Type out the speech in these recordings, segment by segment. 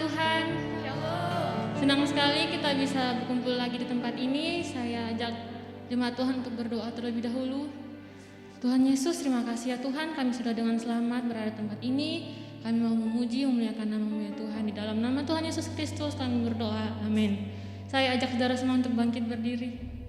Tuhan. Senang sekali kita bisa berkumpul lagi di tempat ini. Saya ajak jemaat Tuhan untuk berdoa terlebih dahulu. Tuhan Yesus, terima kasih ya Tuhan, kami sudah dengan selamat berada di tempat ini. Kami mau memuji, memuliakan nama-Mu ya Tuhan. Di dalam nama Tuhan Yesus Kristus kami berdoa. Amin. Saya ajak saudara semua untuk bangkit berdiri.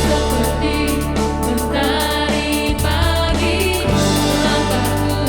Seperti mentari pagi, langkahku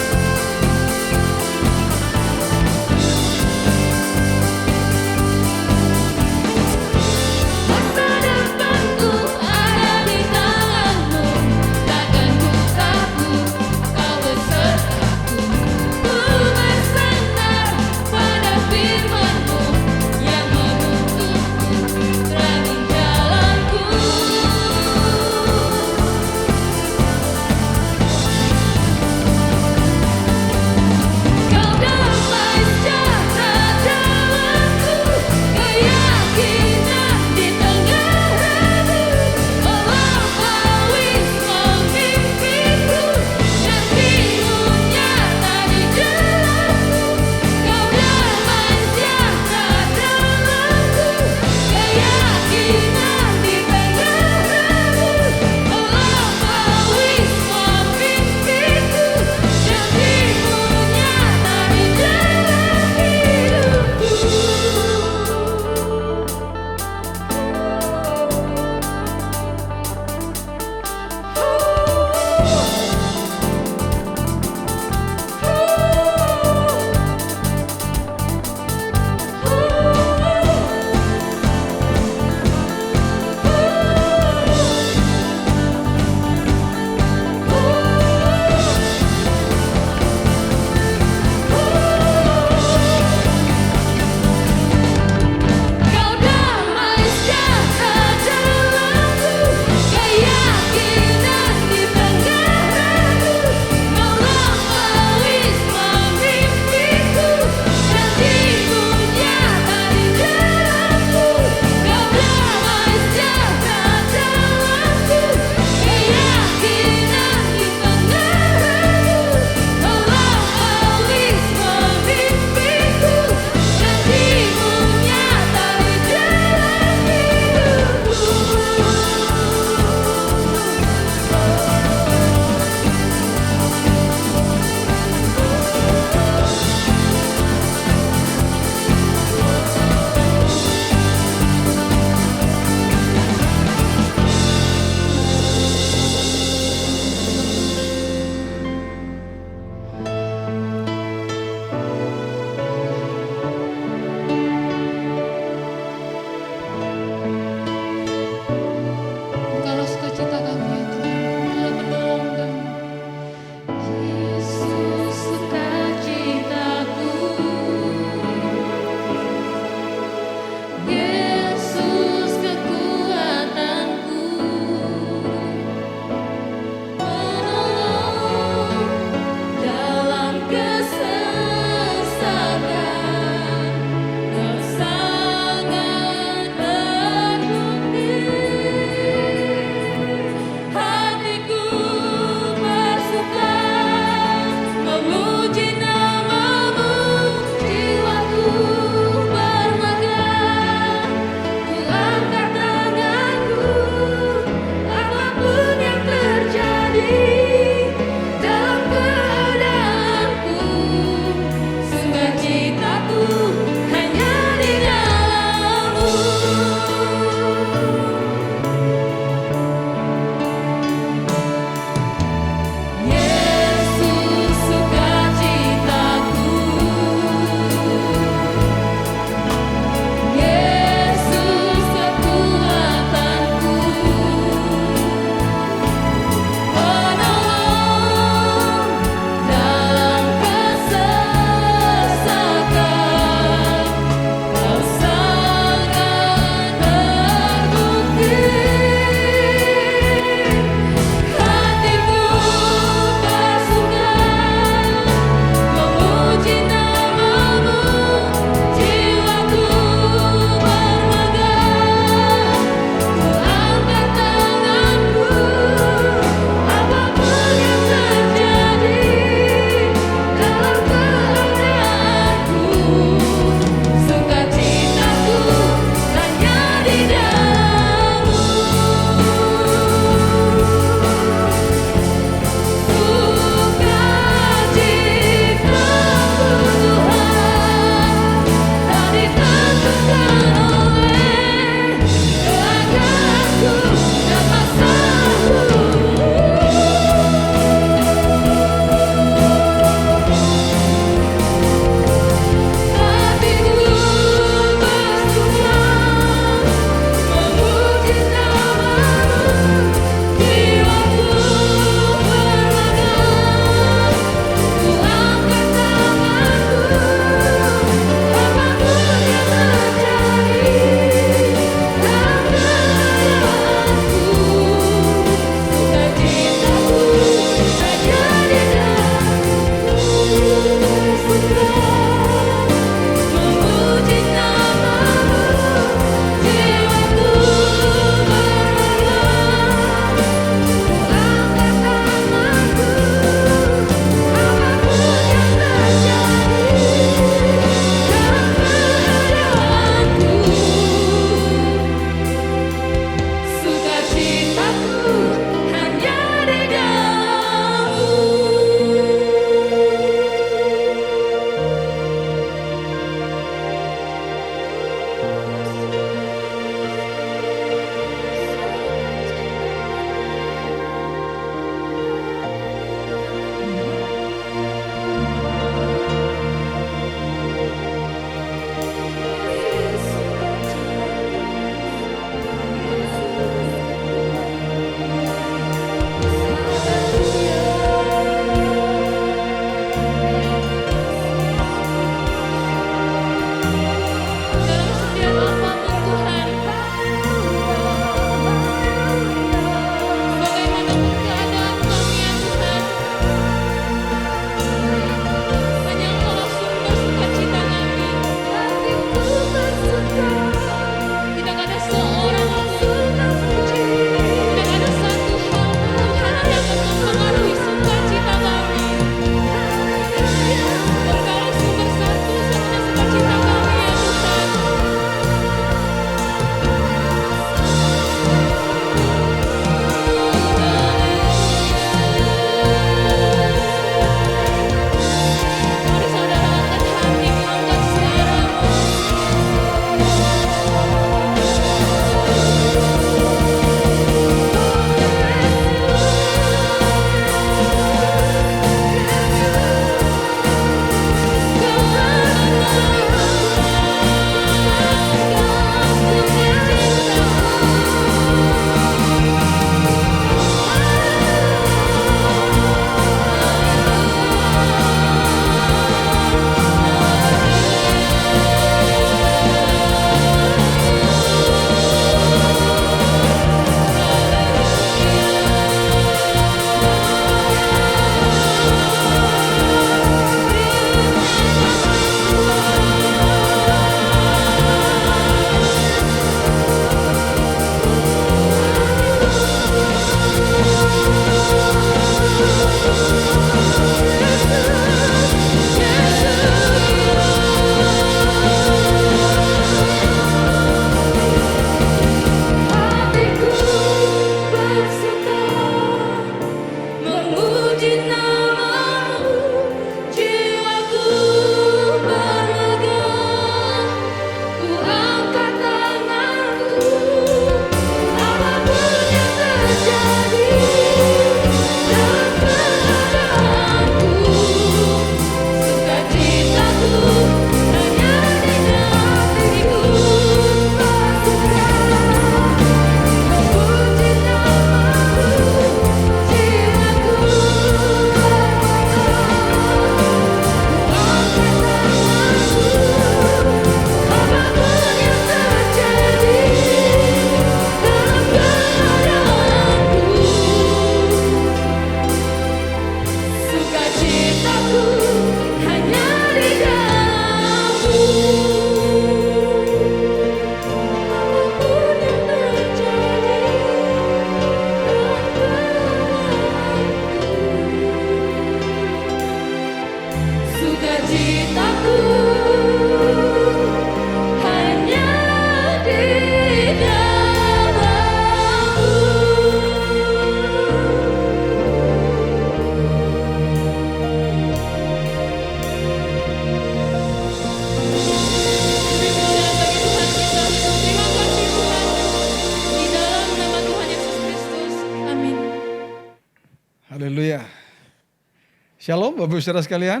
Shalom Bapak Ibu Saudara sekalian.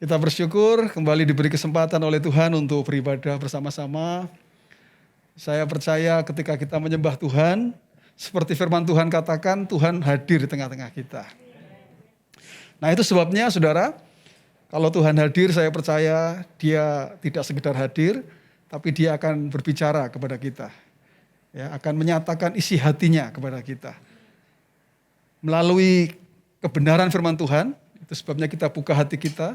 Kita bersyukur kembali diberi kesempatan oleh Tuhan untuk beribadah bersama-sama. Saya percaya ketika kita menyembah Tuhan, seperti firman Tuhan katakan, Tuhan hadir di tengah-tengah kita. Nah itu sebabnya saudara, kalau Tuhan hadir saya percaya dia tidak sekedar hadir, tapi dia akan berbicara kepada kita. Ya, akan menyatakan isi hatinya kepada kita. Melalui kebenaran firman Tuhan, itu sebabnya kita buka hati kita.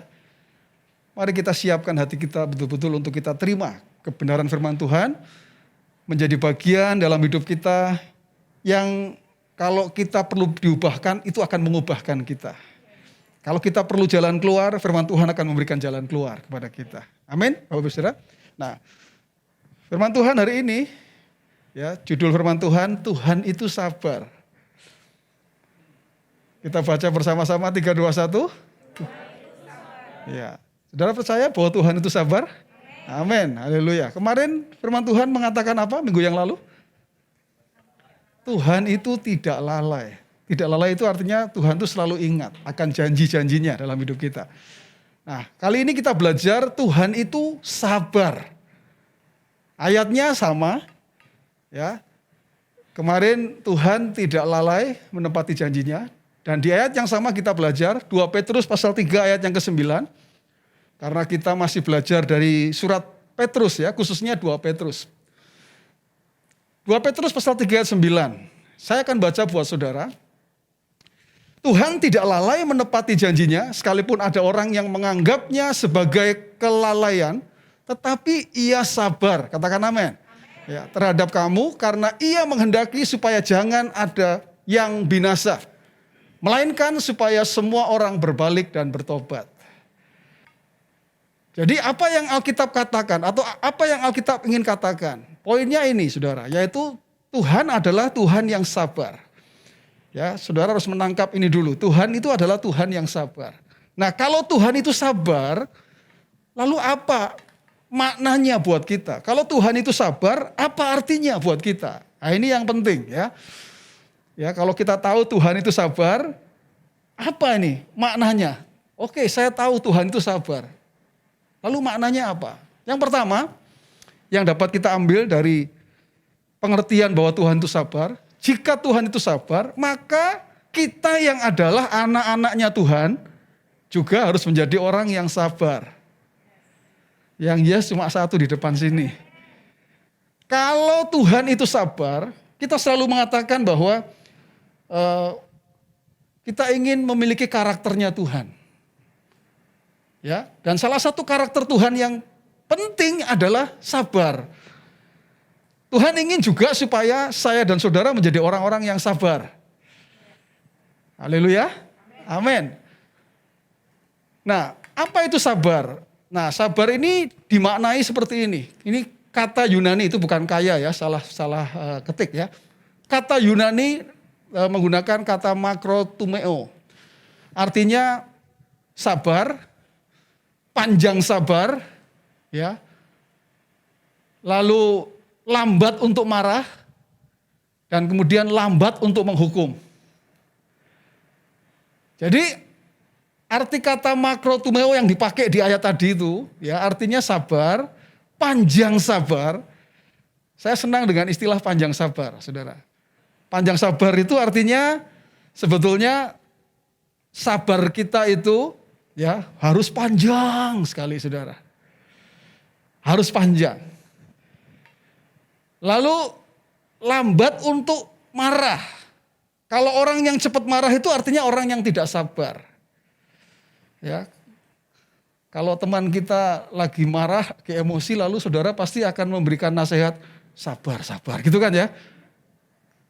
Mari kita siapkan hati kita betul-betul untuk kita terima kebenaran firman Tuhan, menjadi bagian dalam hidup kita yang kalau kita perlu diubahkan, itu akan mengubahkan kita. Kalau kita perlu jalan keluar, firman Tuhan akan memberikan jalan keluar kepada kita. Amin, Bapak Ibu Saudara. Nah, firman Tuhan hari ini, ya judul firman Tuhan, Tuhan itu sabar. Kita baca bersama-sama 3, 2, 1. Ya, saudara percaya bahwa Tuhan itu sabar? Amin. Haleluya. Kemarin firman Tuhan mengatakan apa minggu yang lalu? Tuhan itu tidak lalai. Tidak lalai itu artinya Tuhan itu selalu ingat akan janji-janjinya dalam hidup kita. Nah, kali ini kita belajar Tuhan itu sabar. Ayatnya sama. Ya. Kemarin Tuhan tidak lalai menepati janjinya. Dan di ayat yang sama kita belajar 2 Petrus pasal 3 ayat yang ke-9. Karena kita masih belajar dari surat Petrus ya, khususnya 2 Petrus. 2 Petrus pasal 3 ayat 9. Saya akan baca buat saudara. Tuhan tidak lalai menepati janjinya, sekalipun ada orang yang menganggapnya sebagai kelalaian, tetapi ia sabar, katakan amin. Ya, terhadap kamu karena ia menghendaki supaya jangan ada yang binasa. Melainkan supaya semua orang berbalik dan bertobat. Jadi apa yang Alkitab katakan atau apa yang Alkitab ingin katakan? Poinnya ini saudara, yaitu Tuhan adalah Tuhan yang sabar. Ya, saudara harus menangkap ini dulu. Tuhan itu adalah Tuhan yang sabar. Nah kalau Tuhan itu sabar, lalu apa maknanya buat kita? Kalau Tuhan itu sabar, apa artinya buat kita? Nah ini yang penting ya. Ya, kalau kita tahu Tuhan itu sabar, apa ini maknanya? Oke, saya tahu Tuhan itu sabar. Lalu maknanya apa? Yang pertama, yang dapat kita ambil dari pengertian bahwa Tuhan itu sabar, jika Tuhan itu sabar, maka kita yang adalah anak-anaknya Tuhan juga harus menjadi orang yang sabar. Yang yes cuma satu di depan sini. Kalau Tuhan itu sabar, kita selalu mengatakan bahwa kita ingin memiliki karakternya Tuhan. Ya, dan salah satu karakter Tuhan yang penting adalah sabar. Tuhan ingin juga supaya saya dan saudara menjadi orang-orang yang sabar. Haleluya. Amin. Nah, apa itu sabar? Nah, sabar ini dimaknai seperti ini. Ini kata Yunani, itu bukan kaya ya, salah ketik ya. Kata Yunani menggunakan kata makrotumeo. Artinya sabar, panjang sabar, ya. Lalu lambat untuk marah, dan kemudian lambat untuk menghukum. Jadi arti kata makrotumeo yang dipakai di ayat tadi itu, ya artinya sabar, panjang sabar. Saya senang dengan istilah panjang sabar, saudara. Panjang sabar itu artinya sebetulnya sabar kita itu ya harus panjang sekali saudara. Harus panjang. Lalu lambat untuk marah. Kalau orang yang cepat marah itu artinya orang yang tidak sabar. Ya. Kalau teman kita lagi marah, ke emosi lalu saudara pasti akan memberikan nasihat sabar gitu kan ya.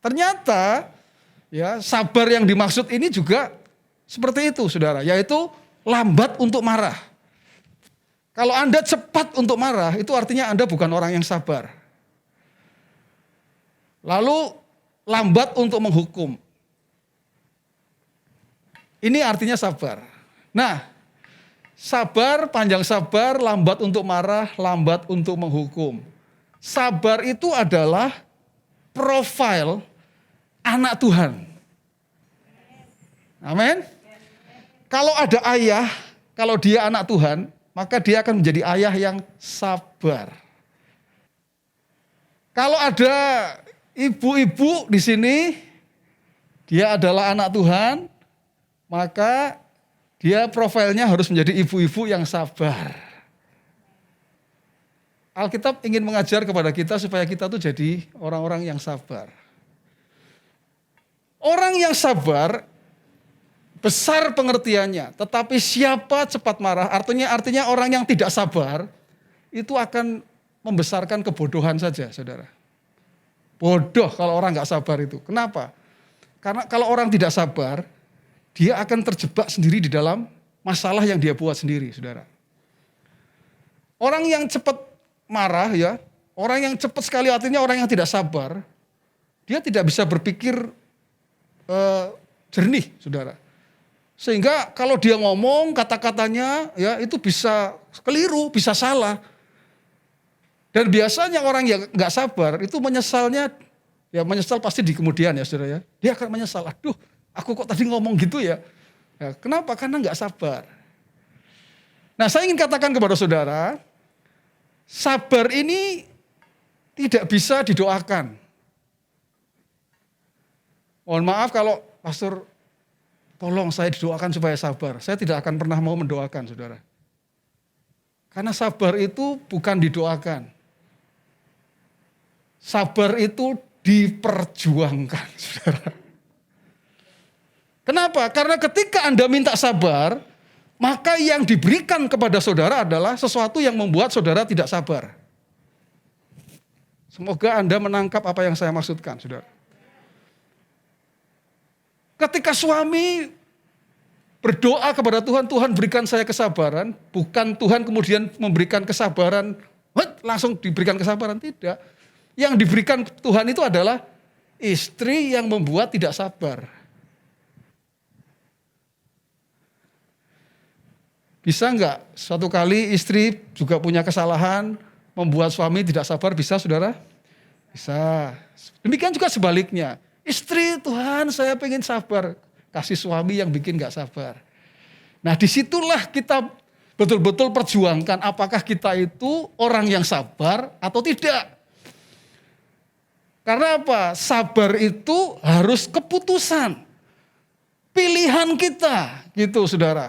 Ternyata ya sabar yang dimaksud ini juga seperti itu saudara, yaitu lambat untuk marah. Kalau Anda cepat untuk marah itu artinya Anda bukan orang yang sabar. Lalu lambat untuk menghukum. Ini artinya sabar. Nah, sabar, panjang sabar, lambat untuk marah, lambat untuk menghukum. Sabar itu adalah profil anak Tuhan. Amin. Kalau ada ayah, kalau dia anak Tuhan, maka dia akan menjadi ayah yang sabar. Kalau ada ibu-ibu di sini, dia adalah anak Tuhan, maka dia profilnya harus menjadi ibu-ibu yang sabar. Alkitab ingin mengajar kepada kita supaya kita tuh jadi orang-orang yang sabar. Orang yang sabar besar pengertiannya, tetapi siapa cepat marah, artinya orang yang tidak sabar itu akan membesarkan kebodohan saja, saudara. Bodoh kalau orang nggak sabar itu. Kenapa? Karena kalau orang tidak sabar, dia akan terjebak sendiri di dalam masalah yang dia buat sendiri, saudara. Orang yang cepat marah ya, orang yang cepat sekali artinya orang yang tidak sabar, dia tidak bisa berpikir jernih, saudara. Sehingga kalau dia ngomong kata-katanya ya itu bisa keliru, bisa salah. Dan biasanya orang yang nggak sabar itu menyesalnya, ya menyesal pasti di kemudian ya saudara ya. Dia akan menyesal, aduh aku kok tadi ngomong gitu ya. Kenapa? Karena nggak sabar. Nah saya ingin katakan kepada saudara, sabar ini tidak bisa didoakan. Mohon maaf kalau pastor tolong saya didoakan supaya sabar. Saya tidak akan pernah mau mendoakan, saudara. Karena sabar itu bukan didoakan. Sabar itu diperjuangkan, saudara. Kenapa? Karena ketika Anda minta sabar, maka yang diberikan kepada saudara adalah sesuatu yang membuat saudara tidak sabar. Semoga Anda menangkap apa yang saya maksudkan, saudara. Ketika suami berdoa kepada Tuhan, Tuhan berikan saya kesabaran, bukan Tuhan kemudian memberikan kesabaran, langsung diberikan kesabaran, tidak. Yang diberikan Tuhan itu adalah istri yang membuat tidak sabar. Bisa enggak suatu kali istri juga punya kesalahan, membuat suami tidak sabar, bisa saudara? Bisa. Demikian juga sebaliknya. Istri, Tuhan saya pengen sabar. Kasih suami yang bikin gak sabar. Nah disitulah kita betul-betul perjuangkan apakah kita itu orang yang sabar atau tidak. Karena apa? Sabar itu harus keputusan. Pilihan kita gitu saudara.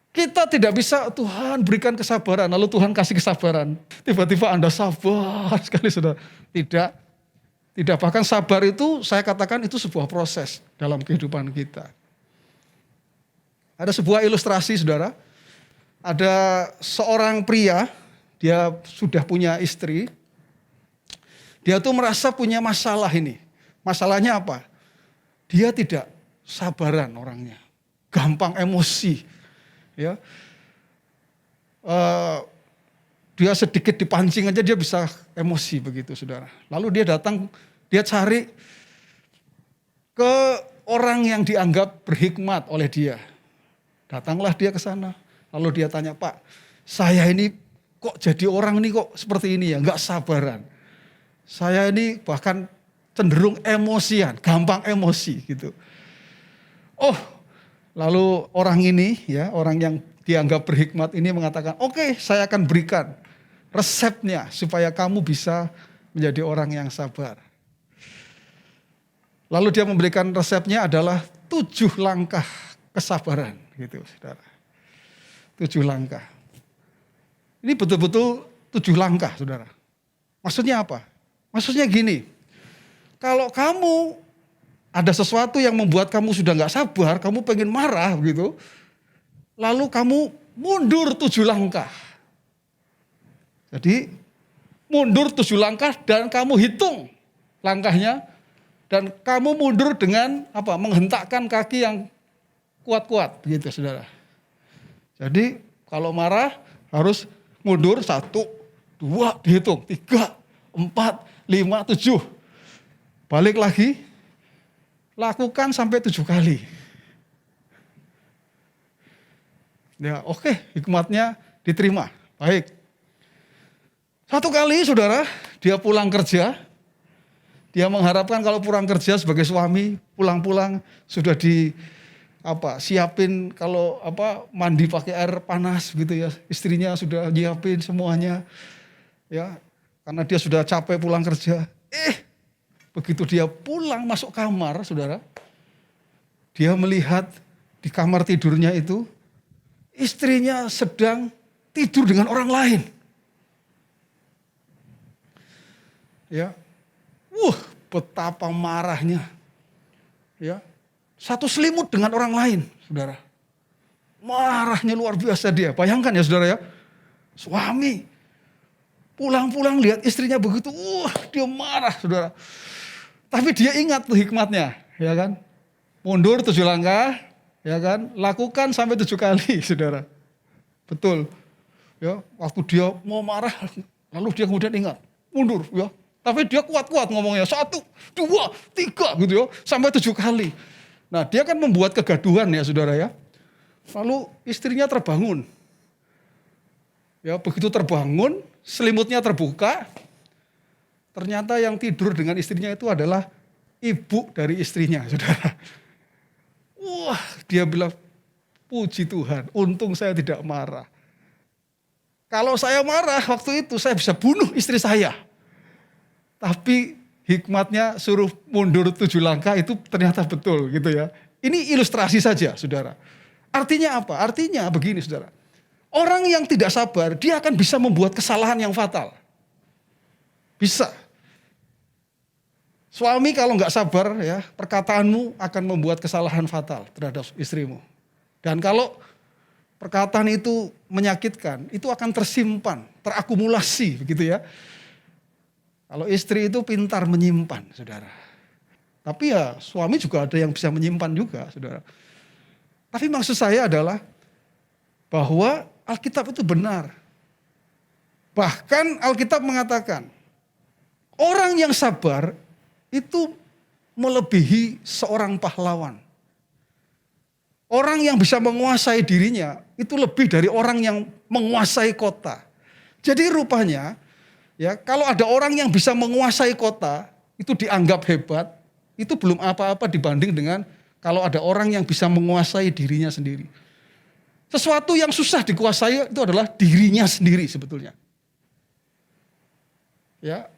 Kita tidak bisa Tuhan berikan kesabaran, lalu Tuhan kasih kesabaran. Tiba-tiba Anda sabar sekali saudara. Tidak. Tidak, bahkan sabar itu saya katakan itu sebuah proses dalam kehidupan kita. Ada sebuah ilustrasi saudara, ada seorang pria, dia sudah punya istri, dia tuh merasa punya masalah ini. Masalahnya apa? Dia tidak sabaran orangnya, gampang emosi. Ya. Dia sedikit dipancing aja dia bisa emosi begitu saudara. Lalu dia datang, dia cari ke orang yang dianggap berhikmat oleh dia. Datanglah dia ke sana. Lalu dia tanya, Pak, saya ini kok jadi orang ini kok seperti ini ya, nggak sabaran. Saya ini bahkan cenderung emosian, gampang emosi gitu. Oh, lalu orang ini ya, orang yang dianggap berhikmat ini mengatakan, oke, saya akan berikan resepnya supaya kamu bisa menjadi orang yang sabar. Lalu dia memberikan resepnya adalah 7 langkah kesabaran gitu, saudara. 7 langkah. Ini betul-betul 7 langkah, saudara. Maksudnya apa? Maksudnya gini, kalau kamu ada sesuatu yang membuat kamu sudah gak sabar, kamu pengen marah gitu, lalu kamu mundur 7 langkah. Jadi mundur 7 langkah dan kamu hitung langkahnya dan kamu mundur dengan apa? Menghentakkan kaki yang kuat-kuat begitu saudara. Jadi kalau marah harus mundur 1, 2 dihitung, 3, 4, 5, 7. Balik lagi, lakukan sampai 7 kali. Ya oke, hikmatnya diterima, baik. 1 kali saudara, dia pulang kerja, dia mengharapkan kalau pulang kerja sebagai suami, pulang-pulang sudah siapin kalau mandi pakai air panas gitu ya. Istrinya sudah nyiapin semuanya. Ya, karena dia sudah capek pulang kerja. Begitu dia pulang masuk kamar, Saudara, dia melihat di kamar tidurnya itu istrinya sedang tidur dengan orang lain. Ya. Betapa marahnya. Ya. Satu selimut dengan orang lain, Saudara. Marahnya luar biasa dia. Bayangkan ya, Saudara ya. Suami pulang-pulang lihat istrinya begitu, dia marah, Saudara. Tapi dia ingat tuh hikmatnya, ya kan? Mundur 7 langkah, ya kan? Lakukan sampai 7 kali, Saudara. Betul. Ya, waktu dia mau marah, lalu dia kemudian ingat, mundur, ya. Tapi dia kuat-kuat ngomongnya, 1, 2, 3 gitu ya, sampai 7 kali. Nah, dia kan membuat kegaduhan ya, Saudara ya. Lalu istrinya terbangun. Ya, begitu terbangun, selimutnya terbuka. Ternyata yang tidur dengan istrinya itu adalah ibu dari istrinya, Saudara. Dia bilang, puji Tuhan, untung saya tidak marah. Kalau saya marah waktu itu, saya bisa bunuh istri saya. Tapi hikmatnya suruh mundur 7 langkah itu ternyata betul gitu ya. Ini ilustrasi saja, Saudara. Artinya apa? Artinya begini, Saudara. Orang yang tidak sabar, dia akan bisa membuat kesalahan yang fatal. Bisa. Suami kalau nggak sabar ya, perkataanmu akan membuat kesalahan fatal terhadap istrimu. Dan kalau perkataan itu menyakitkan, itu akan tersimpan, terakumulasi begitu ya. Kalau istri itu pintar menyimpan, Saudara. Tapi ya suami juga ada yang bisa menyimpan juga, Saudara. Tapi maksud saya adalah bahwa Alkitab itu benar. Bahkan Alkitab mengatakan, orang yang sabar itu melebihi seorang pahlawan. Orang yang bisa menguasai dirinya itu lebih dari orang yang menguasai kota. Jadi rupanya, ya, kalau ada orang yang bisa menguasai kota, itu dianggap hebat, itu belum apa-apa dibanding dengan kalau ada orang yang bisa menguasai dirinya sendiri. Sesuatu yang susah dikuasai itu adalah dirinya sendiri sebetulnya. Ya,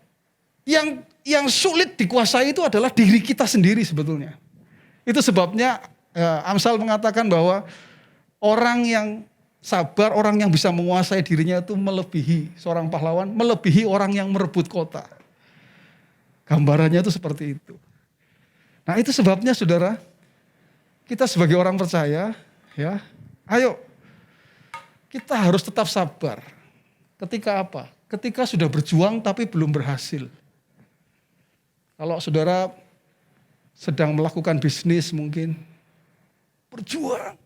yang sulit dikuasai itu adalah diri kita sendiri sebetulnya. Itu sebabnya Amsal mengatakan bahwa orang yang sabar, orang yang bisa menguasai dirinya itu melebihi seorang pahlawan, melebihi orang yang merebut kota. Gambarannya itu seperti itu. Nah, itu sebabnya Saudara, kita sebagai orang percaya, ya, ayo kita harus tetap sabar. Ketika apa? Ketika sudah berjuang tapi belum berhasil. Kalau Saudara sedang melakukan bisnis mungkin, berjuang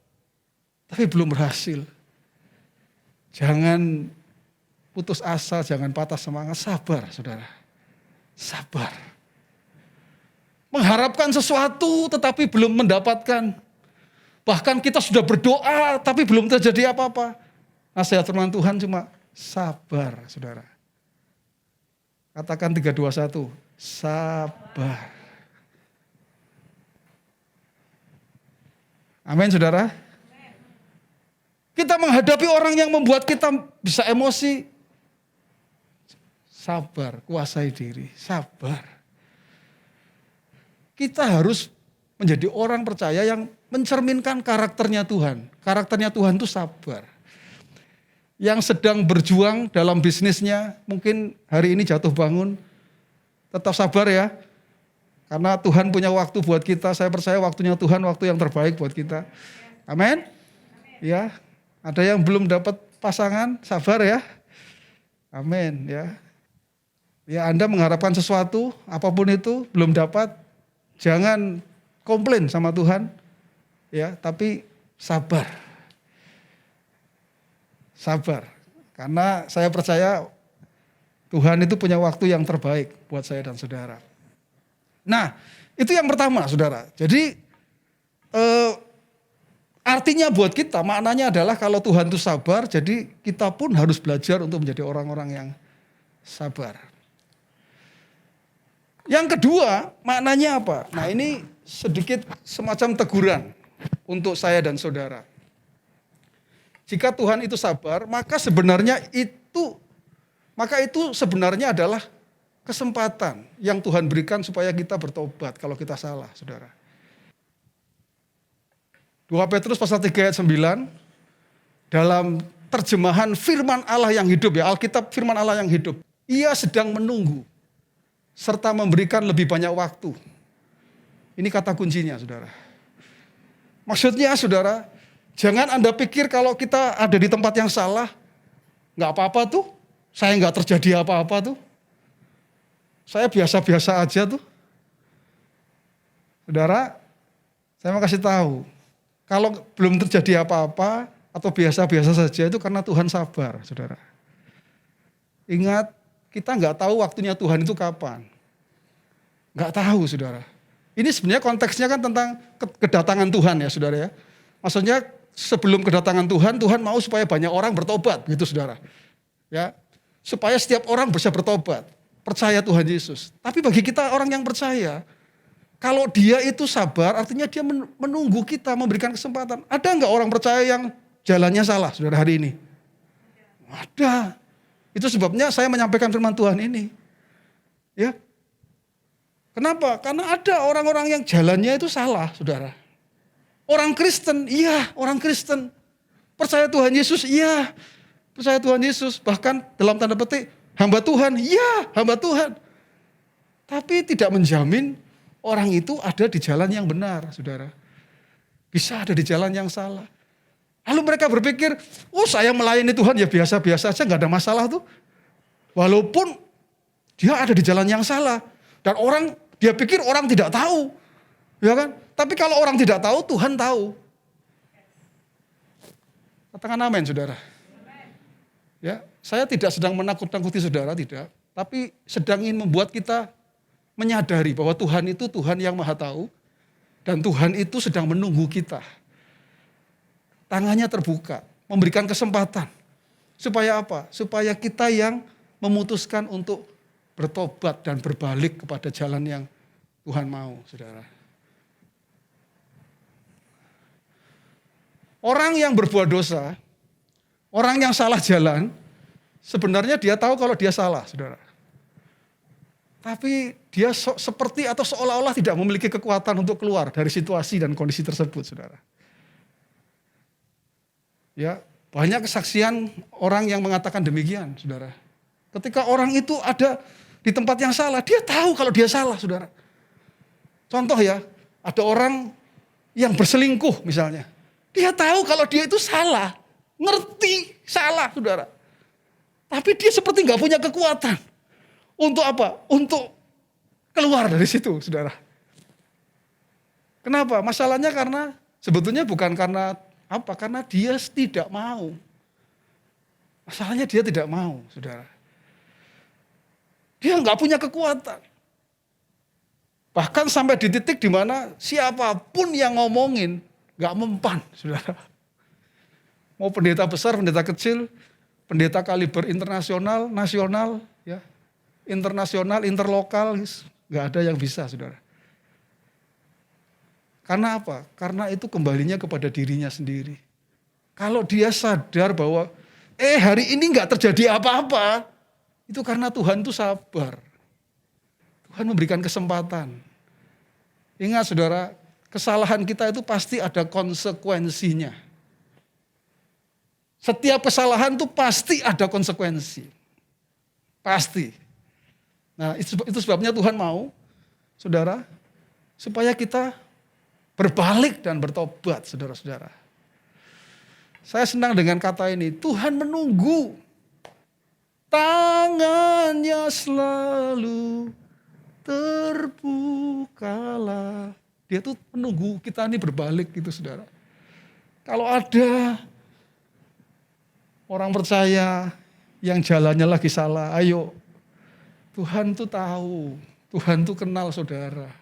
tapi belum berhasil. Jangan putus asa, jangan patah semangat, sabar Saudara. Sabar. Mengharapkan sesuatu tetapi belum mendapatkan. Bahkan kita sudah berdoa tapi belum terjadi apa-apa. Nasihat firman Tuhan cuma sabar, Saudara. Katakan 3, 2, 1. Sabar. Amin, Saudara. Kita menghadapi orang yang membuat kita bisa emosi. Sabar, kuasai diri, sabar. Kita harus menjadi orang percaya yang mencerminkan karakternya Tuhan. Karakternya Tuhan itu sabar. Yang sedang berjuang dalam bisnisnya, mungkin hari ini jatuh bangun, tetap sabar ya. Karena Tuhan punya waktu buat kita, saya percaya waktunya Tuhan waktu yang terbaik buat kita. Amin. Ya, ada yang belum dapat pasangan, sabar ya. Amin ya. Ya, Anda mengharapkan sesuatu, apapun itu, belum dapat, jangan komplain sama Tuhan. Ya, tapi sabar. Sabar. Karena saya percaya Tuhan itu punya waktu yang terbaik buat saya dan saudara. Nah, itu yang pertama, Saudara. Jadi artinya buat kita, maknanya adalah kalau Tuhan itu sabar, jadi kita pun harus belajar untuk menjadi orang-orang yang sabar. Yang kedua, maknanya apa? Nah, ini sedikit semacam teguran. untuk saya dan saudara. Jika Tuhan itu sabar, maka itu sebenarnya adalah kesempatan yang Tuhan berikan supaya kita bertobat kalau kita salah, saudara. 2 Petrus pasal 3 ayat 9, dalam terjemahan firman Allah yang hidup, ya, Alkitab firman Allah yang hidup. Ia sedang menunggu, serta memberikan lebih banyak waktu. Ini kata kuncinya, saudara. Maksudnya, saudara, jangan Anda pikir kalau kita ada di tempat yang salah, nggak apa-apa tuh, saya nggak terjadi apa-apa tuh. Saya biasa-biasa aja tuh. Saudara, saya mau kasih tahu, kalau belum terjadi apa-apa atau biasa-biasa saja itu karena Tuhan sabar, saudara. Ingat, kita nggak tahu waktunya Tuhan itu kapan. Nggak tahu, saudara. Ini sebenarnya konteksnya kan tentang kedatangan Tuhan ya, saudara ya. Maksudnya sebelum kedatangan Tuhan, Tuhan mau supaya banyak orang bertobat, gitu saudara. Ya, supaya setiap orang bisa bertobat, percaya Tuhan Yesus. Tapi bagi kita orang yang percaya, kalau dia itu sabar, artinya dia menunggu kita, memberikan kesempatan. Ada nggak orang percaya yang jalannya salah, saudara, hari ini? Ada. Itu sebabnya saya menyampaikan firman Tuhan ini. Ya. Kenapa? Karena ada orang-orang yang jalannya itu salah, saudara. Orang Kristen, iya, orang Kristen. Percaya Tuhan Yesus, iya. Percaya Tuhan Yesus, bahkan dalam tanda petik, hamba Tuhan, iya, hamba Tuhan. Tapi tidak menjamin orang itu ada di jalan yang benar, saudara. Bisa ada di jalan yang salah. Lalu mereka berpikir, oh saya melayani Tuhan ya biasa-biasa aja, gak ada masalah tuh. Walaupun dia ada di jalan yang salah. Dan dia pikir orang tidak tahu. Ya kan? Tapi kalau orang tidak tahu, Tuhan tahu. Katakan amin, saudara. Ya, saya tidak sedang menakut-nakuti saudara, tidak. Tapi sedang ingin membuat kita menyadari bahwa Tuhan itu Tuhan yang Maha Tahu dan Tuhan itu sedang menunggu kita. Tangannya terbuka, memberikan kesempatan. Supaya apa? Supaya kita yang memutuskan untuk bertobat dan berbalik kepada jalan yang Tuhan mau, saudara. Orang yang berbuat dosa, orang yang salah jalan, sebenarnya dia tahu kalau dia salah, saudara. Tapi dia seperti atau seolah-olah tidak memiliki kekuatan untuk keluar dari situasi dan kondisi tersebut, saudara. Ya, banyak kesaksian orang yang mengatakan demikian, saudara. Ketika orang itu ada di tempat yang salah, dia tahu kalau dia salah, saudara. Contoh ya, ada orang yang berselingkuh misalnya. Dia tahu kalau dia itu salah, ngerti salah, saudara. Tapi dia seperti nggak punya kekuatan. Untuk apa? Untuk keluar dari situ, saudara. Kenapa? Masalahnya karena sebetulnya bukan karena apa? Karena dia tidak mau. Masalahnya dia tidak mau, saudara. Dia nggak punya kekuatan. Bahkan sampai di titik di mana siapapun yang ngomongin nggak mempan, saudara. Mau pendeta besar, pendeta kecil, pendeta kaliber internasional, nasional, ya. Internasional, interlokal, nggak ada yang bisa, saudara. Karena apa? Karena itu kembalinya kepada dirinya sendiri. Kalau dia sadar bahwa, hari ini nggak terjadi apa-apa, itu karena Tuhan itu sabar. Tuhan memberikan kesempatan. Ingat, saudara, kesalahan kita itu pasti ada konsekuensinya. Setiap kesalahan itu pasti ada konsekuensi. Pasti. Nah, itu sebabnya Tuhan mau, saudara, supaya kita berbalik dan bertobat, saudara-saudara. Saya senang dengan kata ini, Tuhan menunggu. Tangannya selalu terbukalah. Dia tuh menunggu kita ini berbalik gitu, saudara. Kalau ada orang percaya yang jalannya lagi salah, ayo. Tuhan tuh tahu, Tuhan tuh kenal saudara.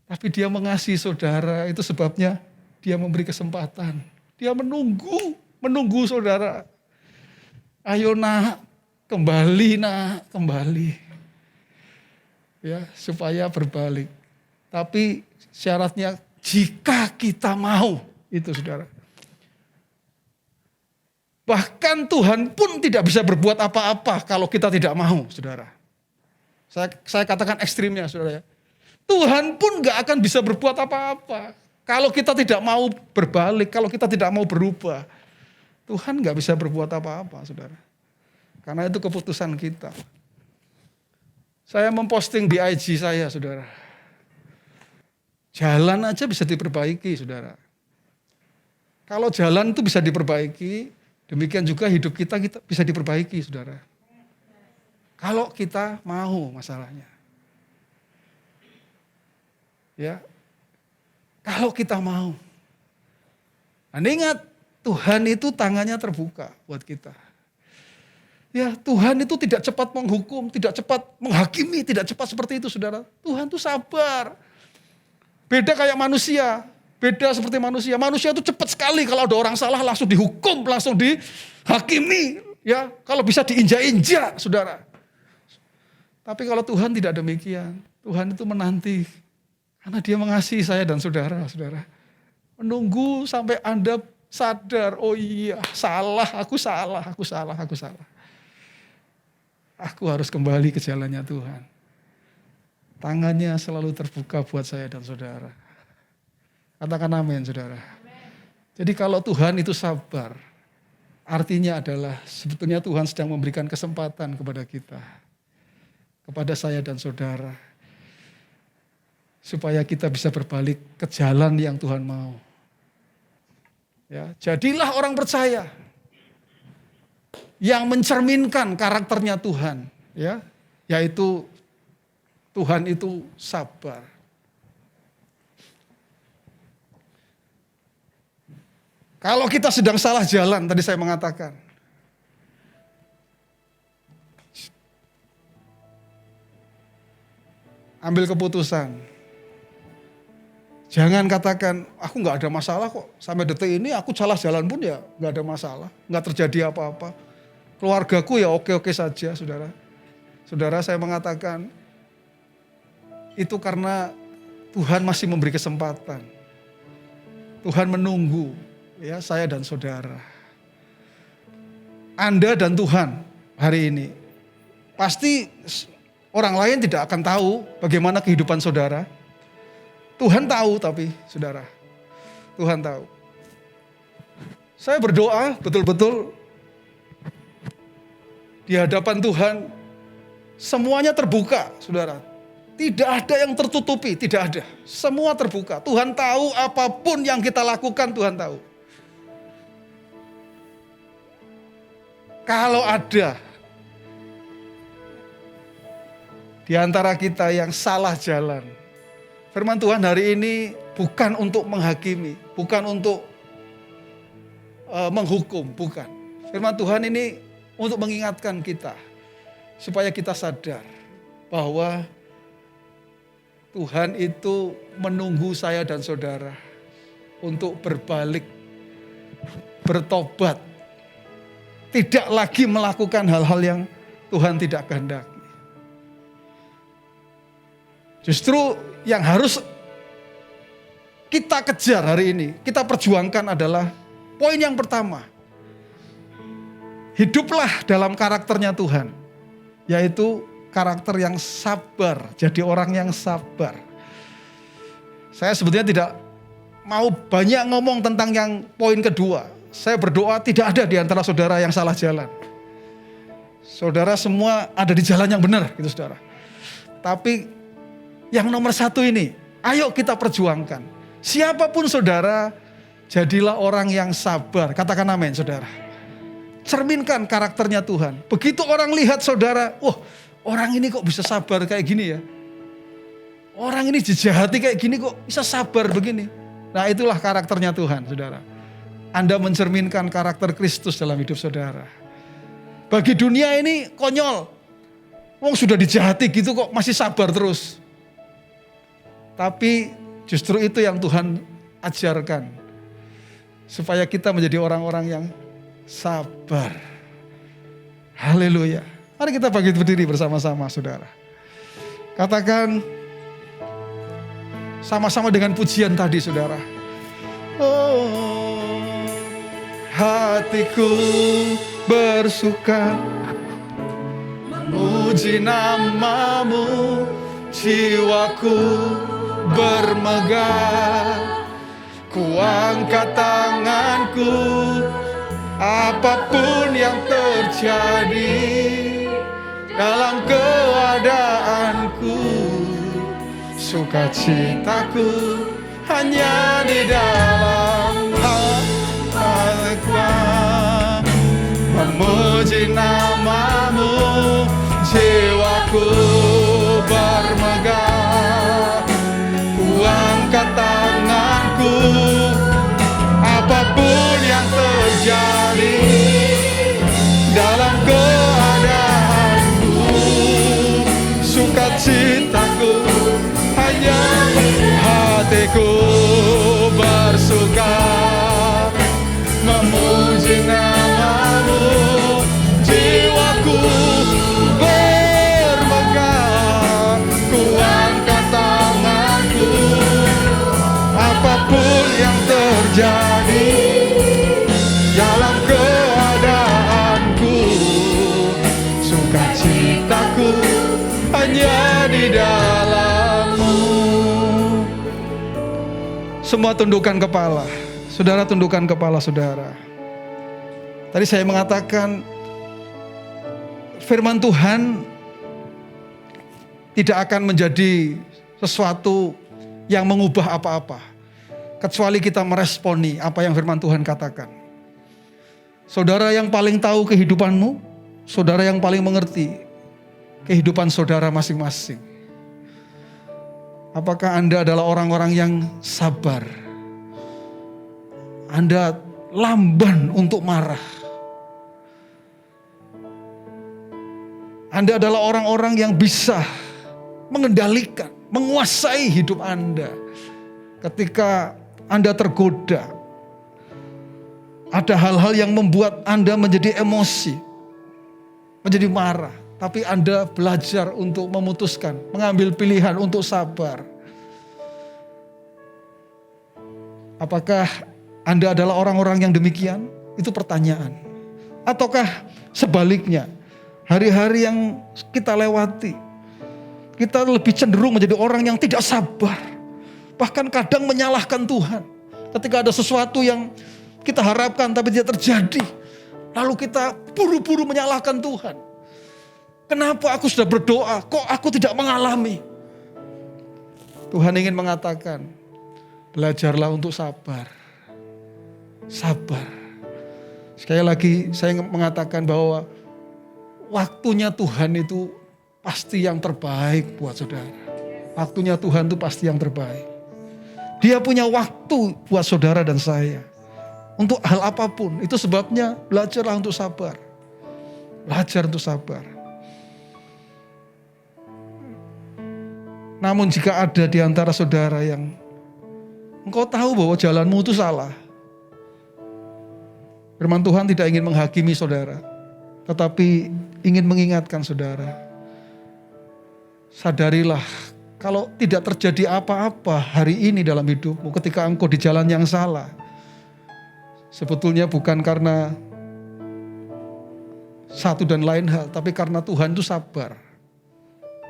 Tapi dia mengasihi saudara, itu sebabnya dia memberi kesempatan. Dia menunggu saudara. Ayo nak, kembali. Ya, supaya berbalik. Tapi syaratnya jika kita mau, Itu saudara. Bahkan Tuhan pun tidak bisa berbuat apa-apa kalau kita tidak mau, saudara. Saya katakan ekstrimnya, saudara ya. Tuhan pun gak akan bisa berbuat apa-apa kalau kita tidak mau berbalik, kalau kita tidak mau berubah. Tuhan gak bisa berbuat apa-apa, saudara. Karena itu keputusan kita. Saya memposting di IG saya, saudara. Jalan aja bisa diperbaiki, saudara. Kalau jalan itu bisa diperbaiki, demikian juga hidup kita bisa diperbaiki, saudara. Kalau kita mau masalahnya. Ya, kalau kita mau. Dan ingat, Tuhan itu tangannya terbuka buat kita. Ya, Tuhan itu tidak cepat menghukum, tidak cepat menghakimi, tidak cepat seperti itu, saudara. Tuhan itu sabar. Beda kayak manusia, beda seperti manusia. Manusia itu cepat sekali kalau ada orang salah langsung dihukum, langsung dihakimi. Ya, kalau bisa diinjak-injak, saudara. Tapi kalau Tuhan tidak demikian, Tuhan itu menanti. Karena Dia mengasihi saya dan saudara. Menunggu sampai Anda sadar, oh iya, aku salah. Aku harus kembali ke jalannya Tuhan. Tangannya selalu terbuka buat saya dan saudara. Katakan amin, saudara. Jadi kalau Tuhan itu sabar, artinya adalah sebetulnya Tuhan sedang memberikan kesempatan kepada kita. Kepada saya dan saudara. Supaya kita bisa berbalik ke jalan yang Tuhan mau. Ya, jadilah orang percaya yang mencerminkan karakternya Tuhan, ya, yaitu Tuhan itu sabar. Kalau kita sedang salah jalan, tadi saya mengatakan, ambil keputusan. Jangan katakan, aku gak ada masalah kok. Sampai detik ini aku salah jalan pun ya gak ada masalah. Gak terjadi apa-apa. Keluargaku ya oke-oke saja, saudara. Saudara, saya mengatakan, itu karena Tuhan masih memberi kesempatan. Tuhan menunggu ya saya dan saudara. Anda dan Tuhan hari ini. Pasti orang lain tidak akan tahu bagaimana kehidupan saudara. Tuhan tahu tapi, saudara, Tuhan tahu. Saya berdoa betul-betul di hadapan Tuhan, semuanya terbuka, saudara. Tidak ada yang tertutupi, tidak ada. Semua terbuka. Tuhan tahu apapun yang kita lakukan, Tuhan tahu. Kalau ada di antara kita yang salah jalan, firman Tuhan hari ini bukan untuk menghakimi, bukan untuk menghukum, bukan. Firman Tuhan ini untuk mengingatkan kita, supaya kita sadar bahwa Tuhan itu menunggu saya dan saudara untuk berbalik, bertobat, tidak lagi melakukan hal-hal yang Tuhan tidak kehendaki. Justru yang harus kita kejar hari ini, kita perjuangkan adalah poin yang pertama. Hiduplah dalam karakternya Tuhan, yaitu karakter yang sabar, jadi orang yang sabar. Saya sebetulnya tidak mau banyak ngomong tentang yang poin kedua. Saya berdoa tidak ada di antara saudara yang salah jalan. Saudara semua ada di jalan yang benar, gitu saudara. Tapi yang nomor satu ini, ayo kita perjuangkan. Siapapun saudara, jadilah orang yang sabar. Katakan amin, saudara. Cerminkan karakternya Tuhan. Begitu orang lihat saudara, wah, orang ini kok bisa sabar kayak gini ya. Orang ini dijahati kayak gini kok bisa sabar begini. Nah, itulah karakternya Tuhan, saudara. Anda mencerminkan karakter Kristus dalam hidup saudara. Bagi dunia ini konyol. Wong sudah dijahati gitu kok masih sabar terus. Tapi justru itu yang Tuhan ajarkan. Supaya kita menjadi orang-orang yang sabar. Haleluya. Mari kita bangkit berdiri bersama-sama, saudara. Katakan sama-sama dengan pujian tadi, saudara. Oh, hatiku bersuka memuji namamu, jiwaku bermegah. Ku angkat tanganku, apapun yang terjadi dalam keadaanku, sukacitaku hanya di dalam hatiku. Memuji namamu, jiwaku bermegah. Ku angkat tanganku, apapun yang terjadi dalam keadaanku, sukacitaku hanya hatiku bersuka memuji namamu, jiwaku bermegah. Ku angkat tanganku, apapun yang terjadi dalam keadaanku, sukacitaku hanya di dalam-Mu. Semua tundukkan kepala. Saudara, tundukkan kepala saudara. Tadi saya mengatakan firman Tuhan tidak akan menjadi sesuatu yang mengubah apa-apa, kecuali kita meresponi apa yang firman Tuhan katakan. Saudara yang paling tahu kehidupanmu, saudara yang paling mengerti kehidupan saudara masing-masing. Apakah Anda adalah orang-orang yang sabar? Anda lamban untuk marah? Anda adalah orang-orang yang bisa mengendalikan, menguasai hidup Anda. Ketika Anda tergoda, ada hal-hal yang membuat Anda menjadi emosi, menjadi marah. Tapi Anda belajar untuk memutuskan, mengambil pilihan untuk sabar. Apakah Anda adalah orang-orang yang demikian? Itu pertanyaan. Ataukah sebaliknya, hari-hari yang kita lewati, kita lebih cenderung menjadi orang yang tidak sabar. Bahkan kadang menyalahkan Tuhan. Ketika ada sesuatu yang kita harapkan tapi tidak terjadi, lalu kita buru-buru menyalahkan Tuhan. Kenapa aku sudah berdoa, kok aku tidak mengalami? Tuhan ingin mengatakan, belajarlah untuk sabar. Sabar. Sekali lagi saya mengatakan bahwa waktunya Tuhan itu pasti yang terbaik buat saudara. Waktunya Tuhan itu pasti yang terbaik. Dia punya waktu buat saudara dan saya. Untuk hal apapun. Itu sebabnya belajarlah untuk sabar. Belajar untuk sabar. Namun jika ada di antara saudara yang engkau tahu bahwa jalanmu itu salah. Firman Tuhan tidak ingin menghakimi saudara, tetapi ingin mengingatkan saudara. Sadarilah kalau tidak terjadi apa-apa hari ini dalam hidupmu ketika engkau di jalan yang salah. Sebetulnya bukan karena satu dan lain hal, tapi karena Tuhan itu sabar.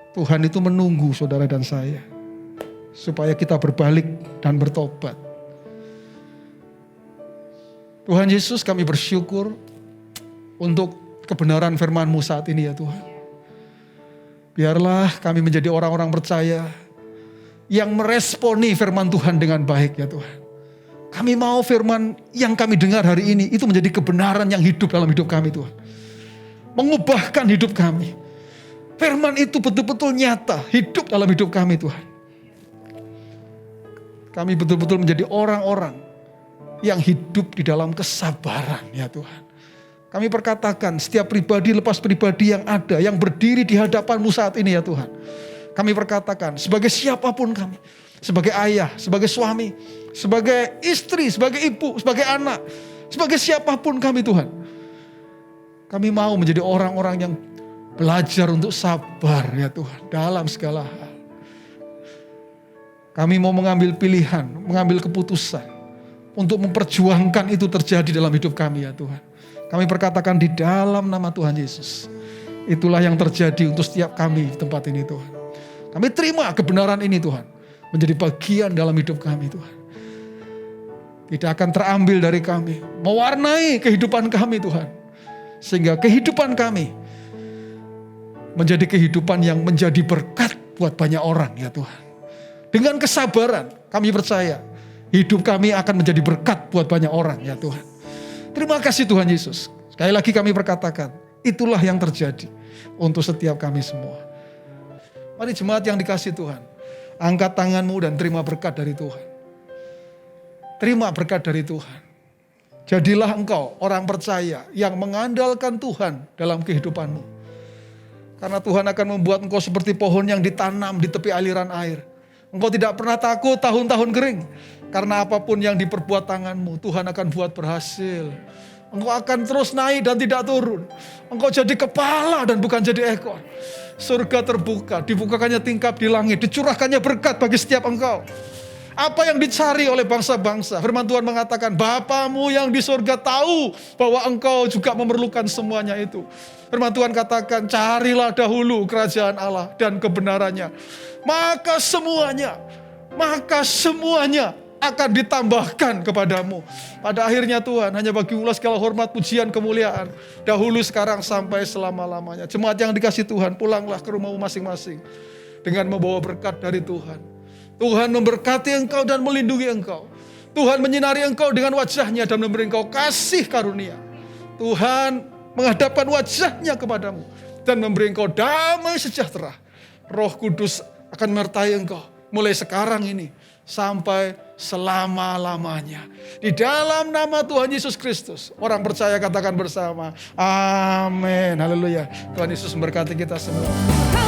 Tuhan itu menunggu saudara dan saya supaya kita berbalik dan bertobat. Tuhan Yesus, kami bersyukur untuk kebenaran firman-Mu saat ini ya Tuhan. Biarlah kami menjadi orang-orang percaya yang meresponi firman Tuhan dengan baik ya Tuhan. Kami mau firman yang kami dengar hari ini itu menjadi kebenaran yang hidup dalam hidup kami Tuhan. Mengubahkan hidup kami. Firman itu betul-betul nyata, hidup dalam hidup kami Tuhan. Kami betul-betul menjadi orang-orang yang hidup di dalam kesabaran ya Tuhan. Kami perkatakan setiap pribadi lepas pribadi yang ada, yang berdiri di hadapan-Mu saat ini ya Tuhan. Kami perkatakan sebagai siapapun kami, sebagai ayah, sebagai suami, sebagai istri, sebagai ibu, sebagai anak, sebagai siapapun kami Tuhan. Kami mau menjadi orang-orang yang belajar untuk sabar ya Tuhan dalam segala hal. Kami mau mengambil pilihan, mengambil keputusan untuk memperjuangkan itu terjadi dalam hidup kami ya Tuhan. Kami perkatakan di dalam nama Tuhan Yesus. Itulah yang terjadi untuk setiap kami di tempat ini Tuhan. Kami terima kebenaran ini Tuhan. Menjadi bagian dalam hidup kami Tuhan. Tidak akan terambil dari kami. Mewarnai kehidupan kami Tuhan. Sehingga kehidupan kami menjadi kehidupan yang menjadi berkat buat banyak orang ya Tuhan. Dengan kesabaran kami percaya hidup kami akan menjadi berkat buat banyak orang ya Tuhan. Terima kasih Tuhan Yesus. Sekali lagi kami perkatakan, itulah yang terjadi untuk setiap kami semua. Mari jemaat yang dikasihi Tuhan, angkat tanganmu dan terima berkat dari Tuhan. Terima berkat dari Tuhan. Jadilah engkau orang percaya yang mengandalkan Tuhan dalam kehidupanmu. Karena Tuhan akan membuat engkau seperti pohon yang ditanam di tepi aliran air. Engkau tidak pernah takut tahun-tahun kering. Karena apapun yang diperbuat tanganmu, Tuhan akan buat berhasil. Engkau akan terus naik dan tidak turun. Engkau jadi kepala dan bukan jadi ekor. Surga terbuka, dibukakannya tingkap di langit, dicurahkannya berkat bagi setiap engkau. Apa yang dicari oleh bangsa-bangsa? Firman Tuhan mengatakan, Bapamu yang di surga tahu bahwa engkau juga memerlukan semuanya itu. Firman Tuhan katakan, carilah dahulu kerajaan Allah dan kebenarannya. Maka semuanya akan ditambahkan kepadamu. Pada akhirnya Tuhan hanya bagi-Mu segala hormat, pujian, kemuliaan. Dahulu, sekarang, sampai selama-lamanya. Jemaat yang dikasihi Tuhan, pulanglah ke rumahmu masing-masing. Dengan membawa berkat dari Tuhan. Tuhan memberkati engkau dan melindungi engkau. Tuhan menyinari engkau dengan wajahnya dan memberi engkau kasih karunia. Tuhan menghadapkan wajahnya kepadamu dan memberi engkau damai sejahtera. Roh Kudus akan menyertai engkau mulai sekarang ini sampai selama-lamanya. Di dalam nama Tuhan Yesus Kristus, orang percaya katakan bersama, amin, haleluya. Tuhan Yesus memberkati kita semua.